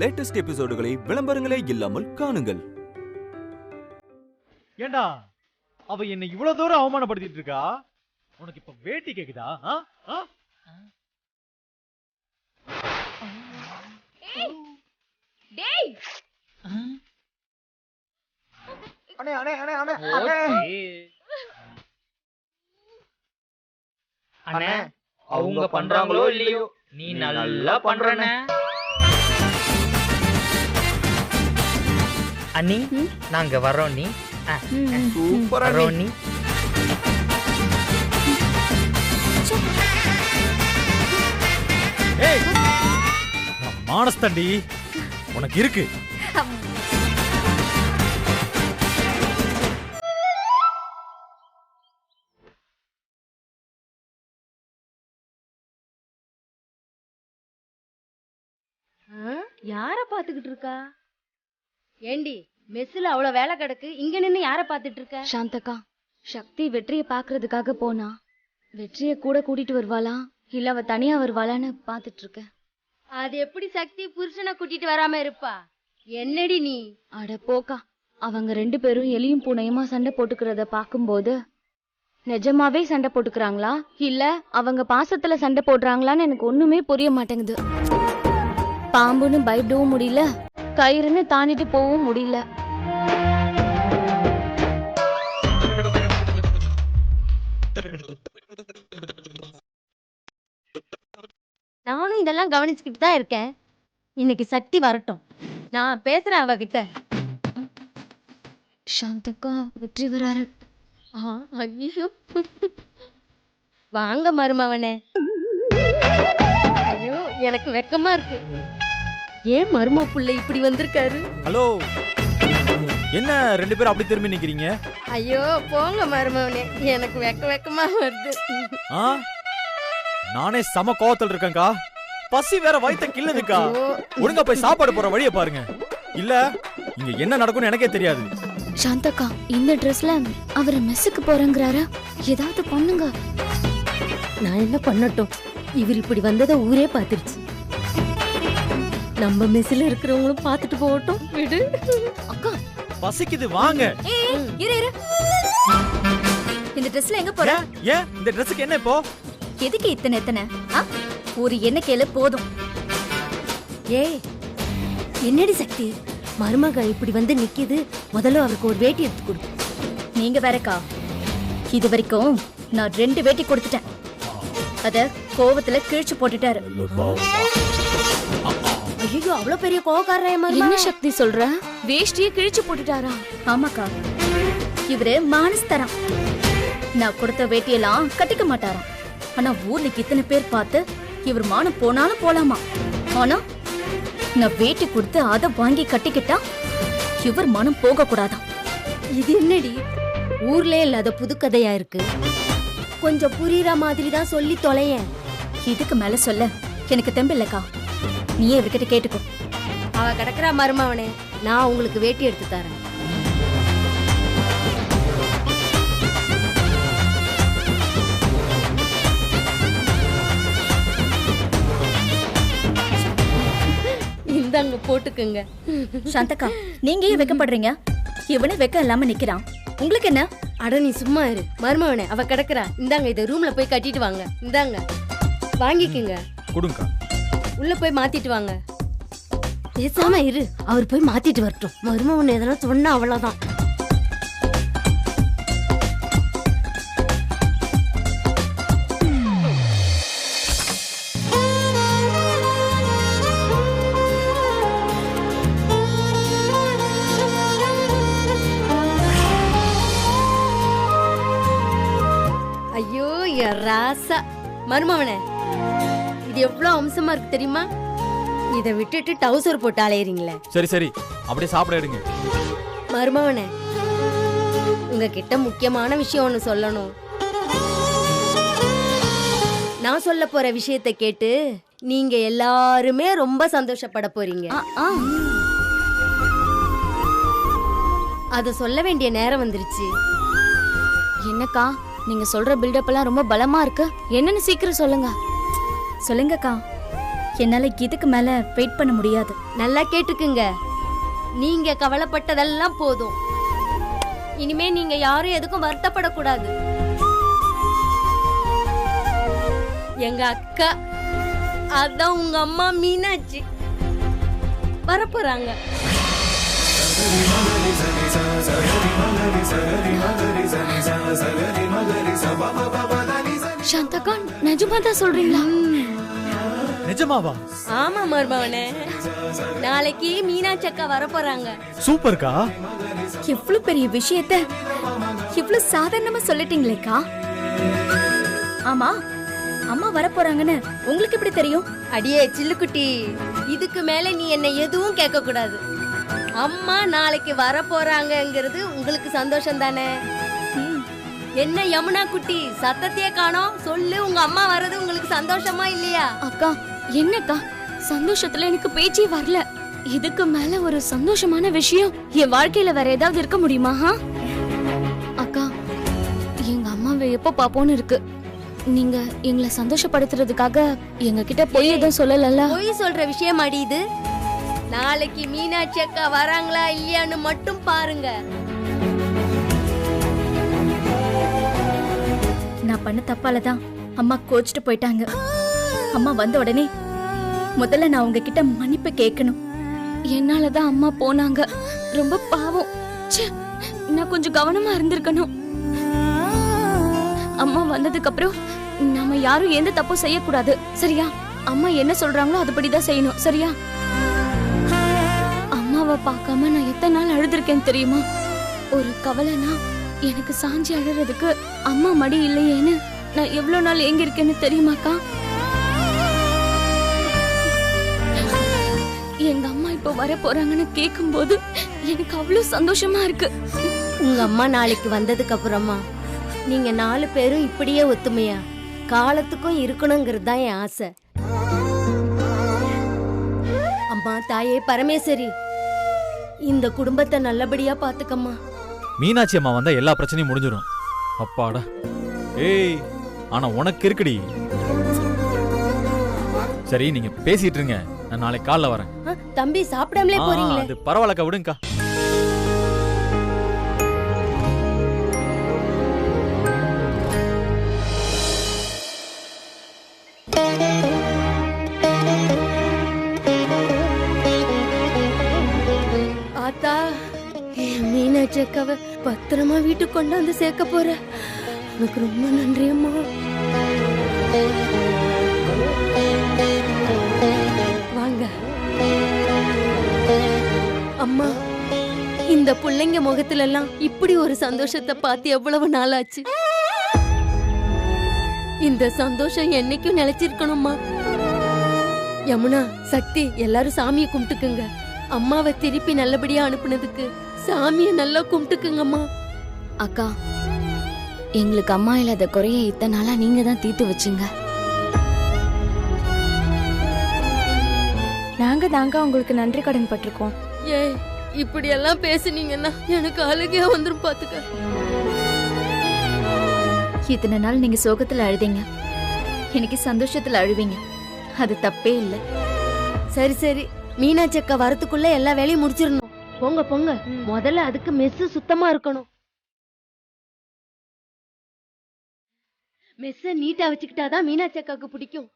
Latest எபிசோடுகளை விளம்பரங்களே இல்லாமல் காணுங்கள். ஏண்டா அவ என்னை இவ்வளவு தூரம் அவமானப்படுத்திட்டு இருக்கா, உனக்கு இப்ப வேட்டி கேக்குதா? டேய் அண்ணே அண்ணே அண்ணே அண்ணே அண்ணே அவங்க பண்றாங்களோ இல்லையோ நீ நல்லா பண்றனே. அண்ணி நாங்க வரோம், நீ சூப்பரா வரோம் நீ. ஏய் மானஸ்தண்டி உனக்கு இருக்கு. யார பாத்துக்கிட்டு இருக்கா? ஏண்டி மெஸ்ல அவ்வளவு வேலை கிடக்கு, இங்க நின்னு யார பாத்துட்டு இருக்க? சாந்தக்கா, சக்தி வெற்றியை பாக்குறதுக்காக போனா வெற்றியை கூட கூட்டிட்டு வருவாளா இல்ல அவ தனியா வருவாளான்னு பாத்துட்டு இருக்க. அது எப்படி சக்தி புருஷனை கூட்டிட்டு வராம இருப்பா? என்னடி நீ? அட போக்கா, அவங்க 2 பேரும் எலியும் பூனையுமா சண்டை போட்டுக்கிறத பாக்கும்போது நிஜமாவே சண்டை போட்டுக்கிறாங்களா இல்ல அவங்க பாசத்துல சண்டை போடுறாங்களான்னு எனக்கு ஒண்ணுமே புரிய மாட்டேங்குது. பாம்புன்னு பயப்படவும் முடியல, கயிறுன்னு தாண்டிட்டு போகவும் முடியல. நானும் இதெல்லாம் கவனிச்சுக்கிட்டு தான் இருக்கேன். இன்னைக்கு சக்தி வரட்டும், நான் பேசுறேன் அவகிட்ட. சாந்தக்கா, வெற்றி வராரு. ஐயோ வாங்க மருமவனே. ஐயோ எனக்கு வெக்கமா இருக்கு. ஏன் மரும புள்ள இப்படி வந்திருக்காரு? ஹலோ, என்ன 2 பேரும் அப்படி திரும்பி நிக்கிறீங்க? ஐயோ போங்க மருமவனே, எனக்கு வெக்கமா வருது. நானே சம கோவத்தில் இருக்கேன்க்கா. பசி வேற வயித்த கிள்ளுதுக்கா. ஒழுங்கா போய் சாப்பாடு போற வழியை பாருங்க, இல்ல இங்க என்ன நடக்கும்னு எனக்கே தெரியாது. சாந்தக்கா, இந்த ட்ரெஸ்ல அவர் மெஸ்ஸுக்கு போறேங்கிறாரா? ஏதாவது பண்ணுங்க. நான் என்ன பண்ணட்டும்? இவர் இப்படி வந்ததை ஊரே பாத்துருச்சு. நம்ம மெஸ்ல இருக்கிறவங்களும் பாத்துட்டு போகட்டும், விடு. அக்கா பசிக்குது, வாங்க. இரு இரு, இந்த ட்ரெஸ்ல எங்க போற? ஏன் இந்த ட்ரெஸ்ஸுக்கு என்ன இப்போ? எதுக்கு இத்தனை ஒரு என்ன கேளு போதும். ஏய் என்னடி சக்தி, மருமக இப்படி வந்து நிக்குது, முதல்ல அவருக்கு ஒரு வேட்டி எடுத்து கொடு. நீங்க வேறக்கா, இது வரைக்கும் நான் 2 வேட்டி கொடுத்துட்டேன். அத கோவத்துல கிழிச்சு போட்டுட்டாரு. ஐயோ அவ்வளவு பெரிய கோவக்காரரே மருமக. என்ன சக்தி சொல்ற? வேஷ்டியை கிழிச்சு போட்டுட்டாரா? ஆமாக்கா, இவரு மானஸ்தரம். நான் கொடுத்த வேட்டியெல்லாம் கட்டிக்க மாட்டாராம். ஆனா ஊர்ல இத்தனை பேர் பார்த்து இவர் மானம் போனாலும் போலாமா. ஆனா நான் வேட்டி கொடுத்து அதை வாங்கி கட்டிக்கிட்டா இவர் மனம் போக கூடாதான். இது என்னடி ஊர்ல இல்லாத புதுக்கதையா இருக்கு? கொஞ்சம் புரியுற மாதிரி தான் சொல்லி தொலையேன். இதுக்கு மேல சொல்ல எனக்கு தெம்பில்லக்கா, நீயே இவர்கிட்ட கேட்டுக்கோ. அவ கிடக்குறா மருமவனே, நான் உங்களுக்கு வேட்டி எடுத்து தரேன். இந்தாங்க போட்டுக்குங்க. சாந்தக்கா, நீங்க ஏன் வெக்கப்படுறீங்க? இவனே வெக்க இல்லாம நிக்கிறான், உங்களுக்கு என்ன? அட நீ சும்மா இரு மருமவனே, அவ கிடக்குறா. இந்தாங்க, இதை ரூம்ல போய் கட்டிட்டு வாங்க. இந்தாங்க வாங்கிக்குங்க. கொடுங்கக்கா. உள்ள போய் மாத்திட்டு வாங்க. பேசாம இரு, அவர் போய் மாத்திட்டு வரட்டும். மருமவன் எதனா சொன்னா அவ்வளவுதான். ஐயோ என் ராசா மருமவனே, இது எவ்வளவு அம்சமா இருக்கு தெரியுமா? இதை விட்டுட்டு டவுசர் போட்டு அலையறீங்களே. சரி சரி, அப்படியே சாப்பிட எடுங்க. மருமவனே, உங்ககிட்ட முக்கியமான விஷயம் ஒண்ணு சொல்லணும். நான் சொல்ல போற விஷயத்தை கேட்டு நீங்க எல்லாருமே ரொம்ப சந்தோஷப்பட போறீங்க. அத சொல்ல வேண்டிய நேரம் வந்துருச்சு. என்னக்கா, நீங்க சொல்ற பில்டப் எல்லாம் ரொம்ப பலமா இருக்கு. என்னன்னு சீக்கிரம் சொல்லுங்க. சொல்லுங்கக்கா, என்னால இதுக்கு மேல வெயிட் பண்ண முடியாது. நல்லா கேட்டுக்குங்க, நீங்க கவலைப்பட்டதெல்லாம் போதும். இனிமே நீங்க யாரும் எதுக்கும் வருத்தப்படக்கூடாது. எங்க அக்கா, அதான் உங்க அம்மா மீனாட்சி வரப்போறாங்க. சாந்தகா, நிஜமா தான் சொல்றீங்களா? நிஜமாவா? ஆமா மருமவனே, நாளைக்கு மீனாட்சி அக்கா வரப்போறாங்க. சூப்பர்க்கா. இவ்ளோ பெரிய விஷயத்த இவ்ளோ சாதாரணமா சொல்லிட்டீங்களேக்கா. ஆமா, அம்மா வரப்போறாங்கன்னு உங்களுக்கு எப்படி தெரியும்? அடியே சில்லுக்குட்டி, இதுக்கு மேல நீ என்ன எதுவும் கேட்க கூடாது. அம்மா நாளைக்கு வர போறாங்கங்கிறது உங்களுக்கு சந்தோஷம் தானே? என்ன யமுனா குட்டி, சத்தத்தையே காணோம். சொல்லு, உங்க அம்மா வர்றது உங்களுக்கு சந்தோஷமா இல்லையா? அக்கா, என்னக்கா சந்தோஷத்துல எனக்கு பேச்சே வரல. இதுக்கு மேல ஒரு சந்தோஷமான விஷயம் என் வாழ்க்கையில வேற ஏதாவது இருக்க முடியுமா? அக்கா, எங்க அம்மாவை எப்ப பாப்போன்னு இருக்கு. நீங்க எங்களை சந்தோஷப்படுத்துறதுக்காக எங்க கிட்ட பொய் எதுவும் சொல்லல. பொய் சொல்ற விஷயம் அடி இது. நாளைக்கு மீனாட்சி அக்கா வராங்களா இல்லையான்னு மட்டும் பாருங்க. நான் பண்ண தப்பாலதான் அம்மா கோச்சிட்டு போயிட்டாங்க. அம்மா வந்த உடனே முதல்ல நான் உங்ககிட்ட மன்னிப்பு கேட்கணும். என்னாலதான் அம்மா போனாங்க. ரொம்ப பாவம். ச்சே, நான் கொஞ்சம் கவனமா இருந்திருக்கணும். அம்மா வந்ததுக்கு அப்புறம் நாம யாரும் எந்த தப்பும் செய்யக்கூடாது, சரியா? அம்மா என்ன சொல்றாங்களோ அதுபடிதான் செய்யணும், சரியா? அம்மாவை பார்க்காம நான் எத்தனை நாள் அழுதுருக்கேன் தெரியுமா? ஒரு கவலைனா எனக்கு சாஞ்சி அழுறதுக்கு அம்மா மடி இல்லையேன்னு நான் எவ்வளவு நாள் எங்க இருக்கேன்னு தெரியுமாக்கா? எங்க அம்மா இப்ப வர போறாங்கன்னு கேட்கும் போது எனக்கு அவ்வளவு சந்தோஷமா இருக்கு. உங்க அம்மா நாளைக்கு வந்ததுக்கு அப்புறமா நீங்க 4 பேரும் இப்படியே ஒத்துமையா காலத்துக்கும் இருக்கணுங்கிறது தான் என் ஆசை. அம்மா தாயே பரமேஸ்வரி, இந்த குடும்பத்தை நல்லபடியா பாத்துக்கம்மா. மீனாட்சி அம்மா வந்தா எல்லா பிரச்சனையும் முடிஞ்சிடும். அப்பாடா. ஏய், ஆனா உனக்கு இருக்குடி. சரி, நீங்க பேசிட்டு இருங்க, நான் நாளைக்கு காலைல வரேன். தம்பி சாப்பிடாமலே போறீங்களே? அது பரவாயில்லக்கா, விடுங்கக்கா. ஆத்தா, மீனாட்சி அக்காவை பத்திரமா வீட்டுக்கு கொண்டாந்து சேர்க்க போற. உனக்கு ரொம்ப நன்றி அம்மா. வாங்க அம்மா. இந்த பிள்ளைங்க முகத்துல எல்லாம் இப்படி ஒரு சந்தோஷத்தை பார்த்து எவ்வளவு நாளாச்சு. இந்த சந்தோஷம் என்னைக்கும் நிலைச்சிருக்கணும்மா. யமுனா, சக்தி, எல்லாரும் சாமியை கும்பிட்டுக்குங்க. அம்மாவை திருப்பி நல்லபடியா அனுப்புனதுக்கு சாமியை நல்லா கும்பிட்டுக்குங்கம்மா. அக்கா, எங்களுக்கு அம்மா இல்லாத குறைய இத்தனை நாளா நீங்க தான் தீர்த்து வச்சுங்க. நாங்க தாங்க உங்களுக்கு நன்றி கடன் பட்டிருக்கோம். ஏய், இப்படி எல்லாம் பேசுனீங்கன்னா எனக்கு அழுகையா வந்துரும் பாத்துக்க. இத்தனை நாள் நீங்க சோகத்துல அழுதீங்க, எனக்கு சந்தோஷத்துல அழுவீங்க. அது தப்பே இல்ல. சரி சரி, மீனாட்சி அக்கா வரத்துக்குள்ள எல்லா வேலையும் முடிச்சிடணும். போங்க போங்க, முதல்ல அதுக்கு மெஸ் சுத்தமா இருக்கணும். மெஸ்ஸ நீட்டா வச்சுக்கிட்டாதான் மீனாட்சி அக்காவுக்கு பிடிக்கும்.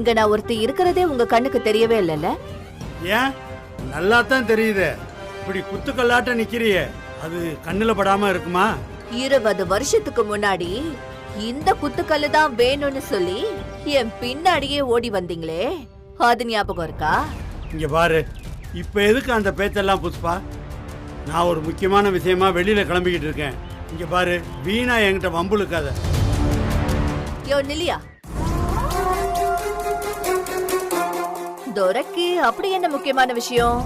இங்க நான் ஒருத்தி இருக்கிறதே உங்க கண்ணுக்கு தெரியவே இல்லைல்ல? ஏன் நல்லா தான் தெரியுது. இப்படி குத்துக்கல்லாட்ட நிக்கிறியே, அது கண்ணுல படாம இருக்குமா? 20 வருஷத்துக்கு முன்னாடி இந்த குத்துக்கல்லு தான் வேணும்னு சொல்லி என் பின்னாடியே ஓடி வந்தீங்களே, அது ஞாபகம் இருக்கா? இங்க பாரு, இப்ப எதுக்கு அந்த பேச்செல்லாம் புஷ்பா? நான் ஒரு முக்கியமான விஷயமா வெளியில கிளம்பிக்கிட்டு இருக்கேன். இங்க பாரு, வீணா என்கிட்ட வம்புழுக்காத. யோ நில்லியா, துரைக்கு அப்படி என்ன முக்கியமான விஷயம்?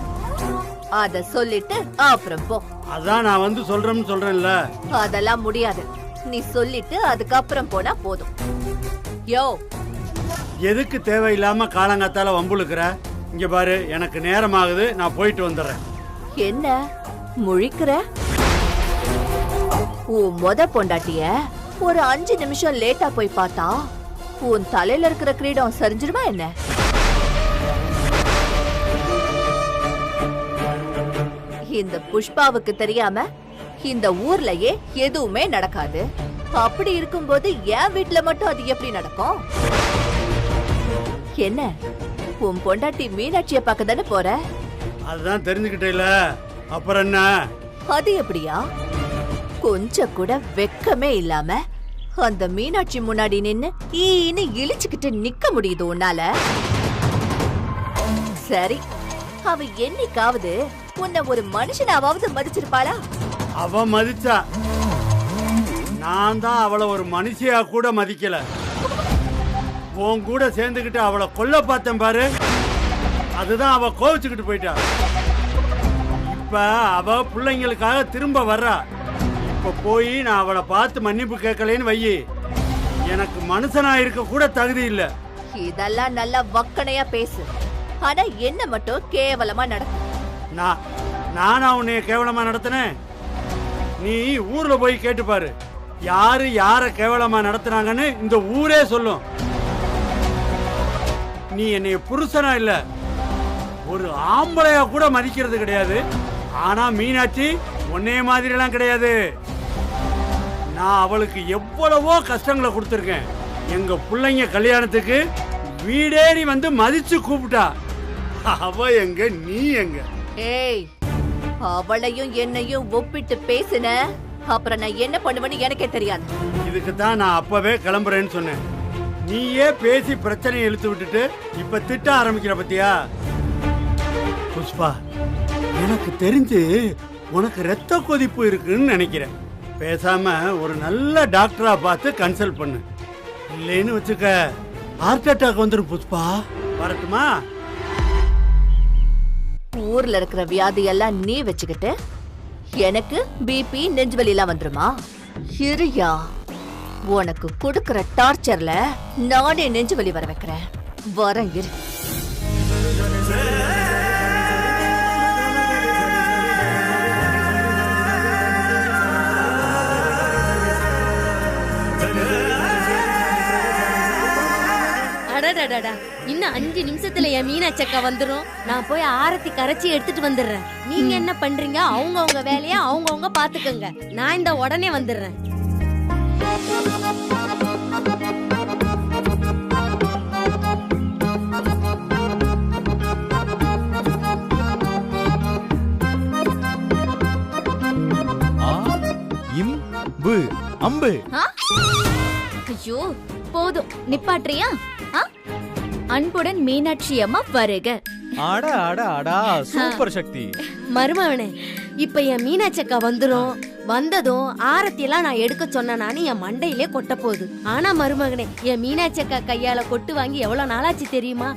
அத சொல்லிட்டு அப்புறம் போ. அதான் நான் வந்து சொல்றேன்னு சொல்றேன்ல. அதெல்லாம் முடியாது. நீ சொல்லிட்டு அதுக்கப்புறம் போனா போதும். யோ, எதுக்கு தேவையில்லாம காலங்காத்தால வம்புழுக்கிற? இங்க பாரு, எனக்கு நேரமாகுது, நான் போயிட்டு வந்துடுறேன். என்ன முழிக்கிற? உன் மொத பொண்டாட்டிய ஒரு 5 நிமிஷம் லேட்டா போய் பார்த்தா உன் தலையில இருக்கிற கிரீடம் சரிஞ்சிருமா என்ன? இந்த புஷ்பாவுக்கு தெரியாம இந்த ஊர்லயே எதுவுமே நடக்காது. அப்படி இருக்கும்போது என் வீட்டுல மட்டும் அது எப்படி நடக்கும்? என்ன உன் பொண்டாட்டி மீனாட்சிய பார்க்க தானே போற? அதுதான் தெரிஞ்சுக்கிட்டேல, அப்புறம் என்ன? அது எப்படியா? கொஞ்சம் கூட வெக்கமே இல்லாம அந்த மீனாட்சி முன்னாடி நின்னு ஈன்னு இழிச்சுக்கிட்டு நிக்க முடியுது உன்னால? சரி, அவ என்னைக்காவது உன்னை ஒரு மனுஷனாவது மதிச்சிருப்பாளா? அவ மதிச்சா, நான் தான் அவளை ஒரு மனுஷியா கூட மதிக்கல. உன் கூட சேர்ந்துக்கிட்டு அவளை கொல்ல பார்த்தேன் பாரு, அதுதான் அவ கோவிச்சுக்கிட்டு போயிட்டா. இப்ப அவ பிள்ளைங்களுக்காக திரும்ப வர்றா. இப்ப போய் நான் அவளை பார்த்து மன்னிப்பு கேட்கலன்னு வையி, எனக்கு மனுஷனா இருக்க கூட தகுதி இல்ல. இதெல்லாம் நல்லா வக்கனையா பேசு, ஆனா என்ன மட்டும் கேவலமா நடக்கும். நானா உன்னைய கேவலமா நடத்தினேன்? நீ ஊர்ல போய் கேட்டு பாரு, யாரு யார கேவலமா நடத்துனாங்கன்னு இந்த ஊரே சொல்லும். நீ என்னைய புருஷனா இல்ல, ஒரு ஆம்பளையா கூட மதிக்கிறது கிடையாது. ஆனா மீனாட்சி உன்னைய மாதிரி எல்லாம் கிடையாது. நான் அவளுக்கு எவ்வளவோ கஷ்டங்களை கொடுத்துருக்கேன். எங்க பிள்ளைங்க கல்யாணத்துக்கு வீடேறி வந்து மதிச்சு கூப்பிட்டா. அவ எங்க, நீ எங்க? ஏய், அவளையும் என்னையும் ஒப்பிட்டு பேசின அப்புறம் நான் என்ன பண்ணுவேன்னு எனக்கே தெரியாது. இதுக்கு தான் நான் அப்பவே கிளம்புறேன்னு சொன்னேன். நீயே பேசி பிரச்சனையை இழுத்து விட்டுட்டு இப்ப திட்ட ஆரம்பிக்கிற பத்தியா? புஷ்பா, எனக்கு தெரிஞ்சு உனக்கு ரத்த கொதிப்பு இருக்குன்னு நினைக்கிறேன். பேசாம ஒரு நல்ல டாக்டரா பார்த்து கன்சல்ட் பண்ணு. இல்லைன்னு வச்சுக்க ஹார்ட் அட்டாக் வந்துடும். புஷ்பா, வரட்டுமா? ஊர்ல இருக்கிற வியாதி எல்லாம் நீ வச்சுக்கிட்டு எனக்கு பிபி நெஞ்சுவலி எல்லாம் வந்துருமா? இருயா, உனக்கு கொடுக்கற டார்ச்சர்ல நானே நெஞ்சுவலி வர வைக்கிறேன். வரேன் இரு. அடடடடா, இன்னும் 5 நிமிஷத்துல என் மீனாட்சக்கா வந்துரும். நான் போய் ஆரத்தி கரைச்சி எடுத்துட்டு வந்துடுறேன். நீங்க என்ன பண்றீங்க? அவங்கவங்க வேலையா அவங்கவங்க பாத்துக்கோங்க. நான் இந்த உடனே வந்துடுறேன். அம்பு. ஐயோ போதும், நிப்பாட்றியா? அன்புடன் மீனாட்சி அம்மா வருக. அட அட அடா, சூப்பர் சக்தி. மருமவனே, இப்ப என் மீனாட்சக்கா வந்துரும். வந்ததும் ஆரத்தி எல்லாம் நான் எடுக்க சொன்னானு என் மண்டையிலே கொட்ட போகுது. ஆனா மருமகனே, என் மீனாட்சக்கா கையால கொட்டு வாங்கி எவ்வளவு நாளாச்சு தெரியுமா?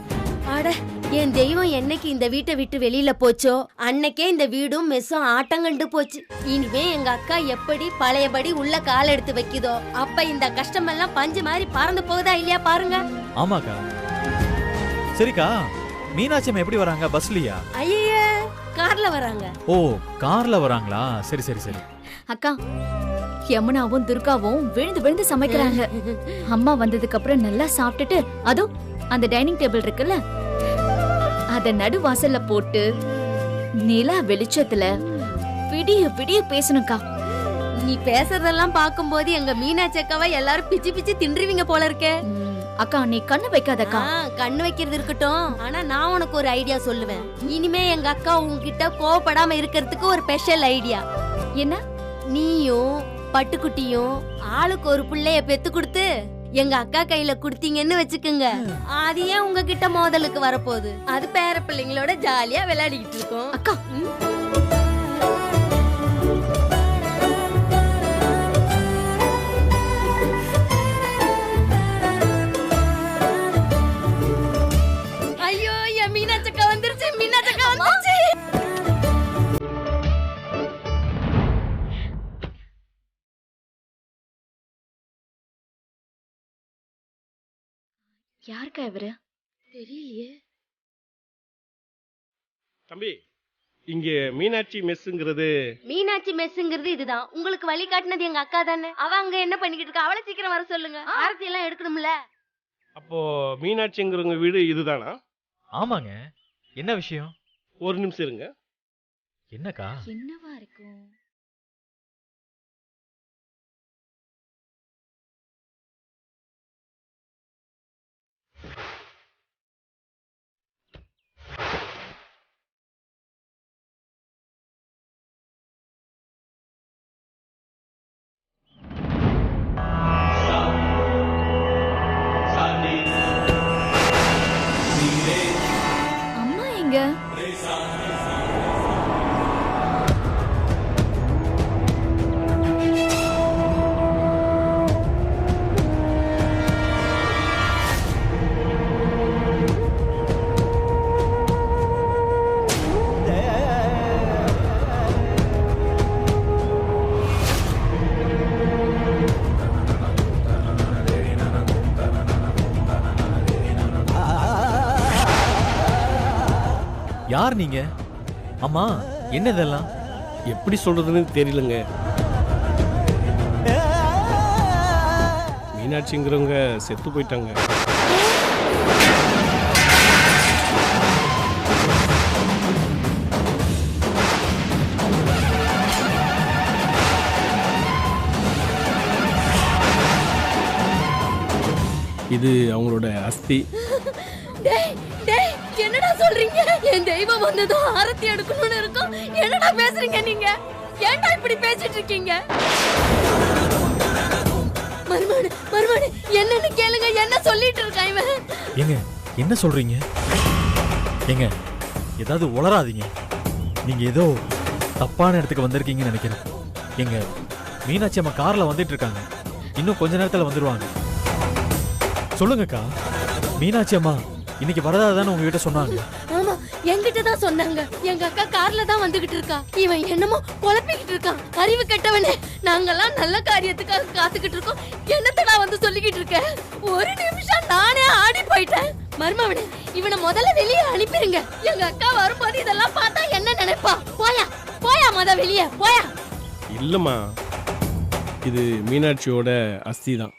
அட, என் தெய்வம் என்னைக்கு இந்த வீட்டை விட்டு வெளியில போச்சோ அன்னைக்கே இந்த வீடும் மெஸ்ஸும் ஆட்டங்கண்டு போச்சு. இனிமே எங்க அக்கா எப்படி பழையபடி உள்ள கால் எடுத்து வைக்குதோ அப்ப இந்த கஷ்டமெல்லாம் பஞ்சு மாதிரி பறந்து போகுதா இல்லையா பாருங்க. ஆமாக்கா. சரிக்கா, மீனாட்சி அம்மா எப்படி வராங்க? பஸ்லயா? ஐயே, கார்ல வராங்க. ஓ, கார்ல வராங்களா? சரி சரி சரி. அக்கா, யமுனாவும் துர்காவும் விழுந்து விழுந்து சமைக்கிறாங்க. அம்மா வந்ததுக்கு அப்புறம் நல்லா சாப்பிட்டுட்டு அதுவும் அந்த டைனிங் டேபிள் இருக்குல்ல, அத நடு வாசல்ல போட்டு நிலா வெளிச்சத்துல விடிய விடிய பேசணும்க்கா. நீ பேசுறதெல்லாம் பாக்கும்போது எங்க மீனாட்சக்காவை எல்லாரும் பிச்சு பிச்சு தின்றுவீங்க போல இருக்கே. அக்கா நீ கண்ணு வைக்காதக்கா. கண்ணு வைக்கிறது இருக்கட்டும். ஆனா நான் உனக்கு ஒரு ஐடியா சொல்லுவேன். இனிமே எங்க அக்கா உன்கிட்ட கோவப்படாம இருக்கிறதுக்கு ஒரு ஸ்பெஷல் ஐடியா. என்ன? நீயும் பட்டுக்குட்டியும் ஆளுக்கு ஒரு பிள்ளைய பெத்து கொடுத்து எங்க அக்கா கையில குடுத்தீங்கன்னு வச்சுக்குங்க. அது ஏன் உங்ககிட்ட மோதலுக்கு வரப்போகுது. அது பேர பிள்ளைங்களோட ஜாலியா விளையாடிக்கிட்டு இருக்கோம். அக்கா ஐயோ என் மீனாச்சக்கா வந்துருச்சு. மீனாச்சக்கா வந்துருச்சு. யாருக்கா இவரு? தெரியலையே. தம்பி, இங்க மீனாட்சி மெஸ்ஸுங்கிறது மீனாட்சி மெஸ்ஸுங்கிறது இதுதான். உங்களுக்கு வழி காட்டினது எங்க அக்கா தானே. அவ அங்க என்ன பண்ணிக்கிட்டு இருக்கா? அவளை சீக்கிரம் வர சொல்லுங்க. ஆரத்தி எல்லாம் எடுக்கணும்ல. அப்போ மீனாட்சிங்கிறவங்க வீடு இதுதானா? ஆமாங்க. என்ன விஷயம்? ஒரு நிமிஷம் இருங்க. என்னக்கா? என்னவா இருக்கும்? அம்மா எங்க? யார் நீங்க? அம்மா என்ன இதெல்லாம்? எப்படி சொல்றதுன்னு தெரியலங்க. மீனாட்சிங்கிறவங்க செத்து போயிட்டாங்க. இது அவங்களோட அஸ்தி. டேய் டேய் என்னடா சொல்றீங்க? என் தெய்வம் வந்ததும் ஆரத்தி எடுக்கணும்னு இருக்கும். என்னடா பேசுறீங்க நீங்க? ஏன்டா இப்படி பேசிட்டு இருக்கீங்க? மருமகனே மருமகனே என்னன்னு கேளுங்க. என்ன சொல்லிட்டு இருக்கான் இவன்? ஏங்க என்ன சொல்றீங்க? ஏங்க ஏதாவது உளராதீங்க. நீங்க ஏதோ தப்பான இடத்துக்கு வந்திருக்கீங்கன்னு நினைக்கிறேன். எங்க மீனாட்சி அம்மா கார்ல வந்துட்டு இருக்காங்க. இன்னும் கொஞ்ச நேரத்துல வந்துருவாங்க. சொல்லுங்கக்கா. மீனாட்சி அம்மா இன்னைக்கு வரதா தானே உங்ககிட்ட சொன்னாங்க? ஆமா என்கிட்ட தான் சொன்னாங்க. எங்க அக்கா கார்ல தான் வந்துகிட்டு இருக்கா. இவன் என்னமோ குழப்பிக்கிட்டு இருக்கான். அறிவு கெட்டவனே. நாங்கெல்லாம் நல்ல காரியத்துக்காக காத்துக்கிட்டு இருக்கோம். என்னத்தடா வந்து சொல்லிக்கிட்டு இருக்க? ஒரு நிமிஷம் நானே ஆடி போயிட்டேன். மர்மவனே இவனை முதல்ல வெளியே அனுப்பிடுங்க. எங்க அக்கா வரும்போது இதெல்லாம் பார்த்தா என்ன நினைப்பா? போயா போயா வெளியே போயா. இல்லம்மா, இது மீனாட்சியோட அஸ்தி தான்.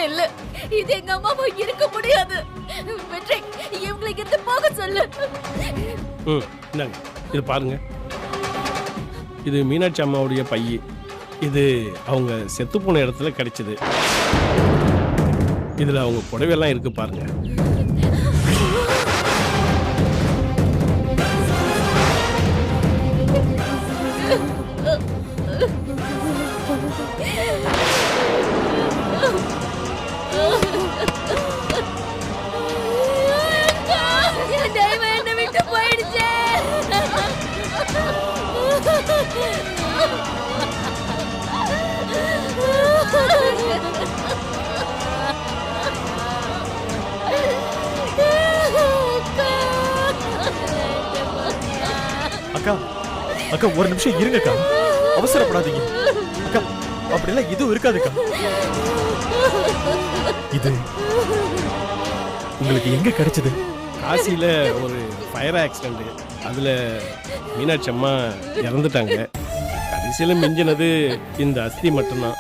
இல்ல இது எங்க அம்மாவா இருக்க முடியாது. வெற்றி இவங்களை இருந்து போக சொல்லு. இந்தாங்க இது பாருங்க. இது மீனாட்சி அம்மாவுடைய பைய. இது அவங்க செத்து போன இடத்துல கிடைச்சது. இதுல அவங்க புடவையெல்லாம் இருக்கு பாருங்க. தெய்வம் என்ன விட்டு போயிடுச்சு. அக்கா அக்கா ஒரு நிமிஷம் இருங்கக்கா. அவசரப்படாதீங்க அக்கா. அப்படிலாம் எதுவும் இருக்காதுக்கா. இது உங்களுக்கு எங்க கிடைச்சது? காசியில ஒரு ஃபயர் ஆக்சிடென்ட். அதுல மீனாட்சி அம்மா இறந்துட்டாங்க. கடைசியில மிஞ்சினது இந்த அஸ்தி மட்டும்தான்.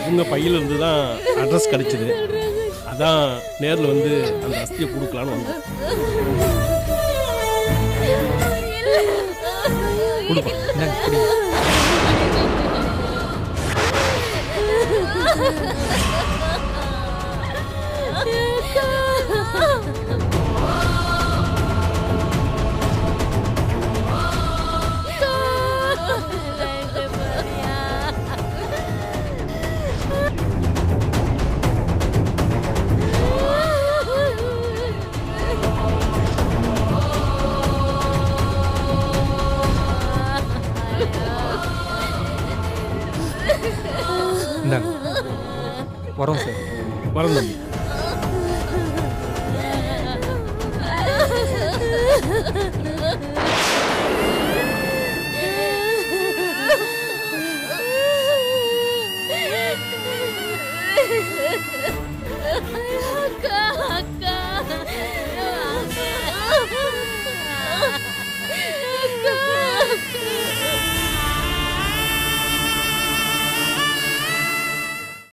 உங்க பையில இருந்து தான் அட்ரஸ் கிடைச்சது. அதான் நேரில் வந்து அந்த அஸ்தியை கொடுக்கலான்னு வந்தோம். கொடுப்பா இந்தாங்க, குடிங்க. இந்தாங்க வரோம் சார். வரோம் தம்பி. அக்கா அக்கா